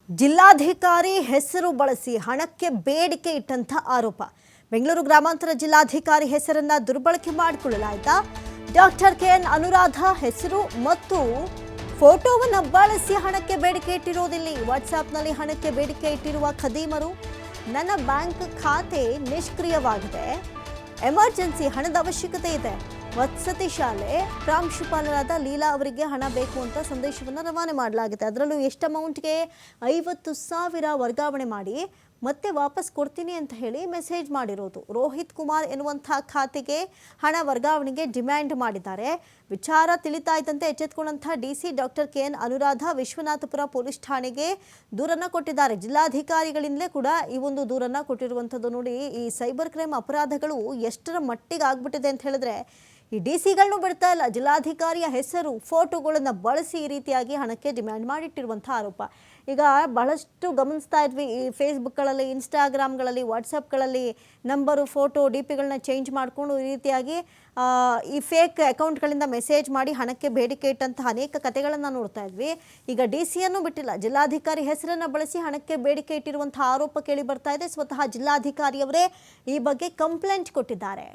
ಜಿಲ್ಲಾಧಿಕಾರಿ ಹೆಸರು ಬಳಸಿ ಹಣಕ್ಕೆ ಬೇಡಿಕೆ ಇಟ್ಟಂತ ಆರೋಪ. ಬೆಂಗಳೂರು ಗ್ರಾಮಾಂತರ ಜಿಲ್ಲಾಧಿಕಾರಿ ಹೆಸರನ್ನ ದುರ್ಬಳಕೆ ಮಾಡಿಕೊಳ್ಳಲಾಯಿತಾ? ಡಾಕ್ಟರ್ ಕೆಎನ್ ಅನುರಾಧ ಹೆಸರು ಮತ್ತು ಫೋಟೋವನ್ನು ಬಳಸಿ ಹಣಕ್ಕೆ ಬೇಡಿಕೆ ಇಟ್ಟಿರೋದಿಲ್ಲ. ವಾಟ್ಸಾಪ್ನಲ್ಲಿ ಹಣಕ್ಕೆ ಬೇಡಿಕೆ ಇಟ್ಟಿರುವ ಖದೀಮರು, ನನ್ನ ಬ್ಯಾಂಕ್ ಖಾತೆ ನಿಷ್ಕ್ರಿಯವಾಗಿದೆ, ಎಮರ್ಜೆನ್ಸಿ ಹಣದ ಅವಶ್ಯಕತೆ ಇದೆ, ವಸತಿ ಶಾಲೆ ಪ್ರಾಂಶುಪಾಲರಾದ ಲೀಲಾ ಅವರಿಗೆ ಹಣ ಬೇಕು ಅಂತ ಸಂದೇಶವನ್ನು ರವಾನೆ ಮಾಡಲಾಗಿದೆ. ಅದರಲ್ಲೂ ಎಷ್ಟು ಅಮೌಂಟ್ಗೆ 50,000 ವರ್ಗಾವಣೆ ಮಾಡಿ ಮತ್ತೆ ವಾಪಸ್ ಕೊಡ್ತೀನಿ ಅಂತ ಹೇಳಿ ಮೆಸೇಜ್ ಮಾಡಿರೋದು. ರೋಹಿತ್ ಕುಮಾರ್ ಎನ್ನುವಂಥ ಖಾತೆಗೆ ಹಣ ವರ್ಗಾವಣೆಗೆ ಡಿಮ್ಯಾಂಡ್ ಮಾಡಿದ್ದಾರೆ. ವಿಚಾರ ತಿಳಿತಾ ಇದ್ದಂತೆ ಎಚ್ಚೆತ್ತುಕೊಂಡಂಥ DC doctor KN Anuradha Vishwanathapura police ಠಾಣೆಗೆ ದೂರನ್ನು ಕೊಟ್ಟಿದ್ದಾರೆ. ಜಿಲ್ಲಾಧಿಕಾರಿಗಳಿಂದಲೇ ಕೂಡ ಈ ಒಂದು ದೂರನ್ನು ಕೊಟ್ಟಿರುವಂಥದ್ದು. ನೋಡಿ, ಈ ಸೈಬರ್ ಕ್ರೈಮ್ ಅಪರಾಧಗಳು ಎಷ್ಟರ ಮಟ್ಟಿಗೆ ಆಗ್ಬಿಟ್ಟಿದೆ ಅಂತ ಹೇಳಿದ್ರೆ, ಈ ಡಿಸಿಗಳನ್ನು ಬಿಡ್ತಾ ಇಲ್ಲ. ಜಿಲ್ಲಾಧಿಕಾರಿಯ ಹೆಸರು, ಫೋಟೋಗಳನ್ನು ಬಳಸಿ ಈ ರೀತಿಯಾಗಿ ಹಣಕ್ಕೆ ಡಿಮ್ಯಾಂಡ್ ಮಾಡಿಟ್ಟಿರುವಂಥ ಆರೋಪ. ಈಗ ಬಹಳಷ್ಟು ಗಮನಿಸ್ತಾ ಇದ್ವಿ, ಈ ಫೇಸ್ಬುಕ್ಗಳಲ್ಲಿ, ಇನ್ಸ್ಟಾಗ್ರಾಮ್ಗಳಲ್ಲಿ, ವಾಟ್ಸಪ್ಗಳಲ್ಲಿ ನಂಬರು, ಫೋಟೋ, ಡಿ ಪಿಗಳನ್ನ ಚೇಂಜ್ ಮಾಡಿಕೊಂಡು ಈ ರೀತಿಯಾಗಿ ಈ ಫೇಕ್ ಅಕೌಂಟ್ಗಳಿಂದ ಮೆಸೇಜ್ ಮಾಡಿ ಹಣಕ್ಕೆ ಬೇಡಿಕೆ ಇಟ್ಟಂತಹ ಅನೇಕ ಕಥೆಗಳನ್ನು ನೋಡ್ತಾ ಇದ್ವಿ. ಈಗ ಡಿ ಸಿಯನ್ನು ಬಿಟ್ಟಿಲ್ಲ, ಜಿಲ್ಲಾಧಿಕಾರಿ ಹೆಸರನ್ನು ಬಳಸಿ ಹಣಕ್ಕೆ ಬೇಡಿಕೆ ಇಟ್ಟಿರುವಂತಹ ಆರೋಪ ಕೇಳಿ ಬರ್ತಾ ಇದೆ. ಸ್ವತಃ ಜಿಲ್ಲಾಧಿಕಾರಿಯವರೇ ಈ ಬಗ್ಗೆ ಕಂಪ್ಲೇಂಟ್ ಕೊಟ್ಟಿದ್ದಾರೆ.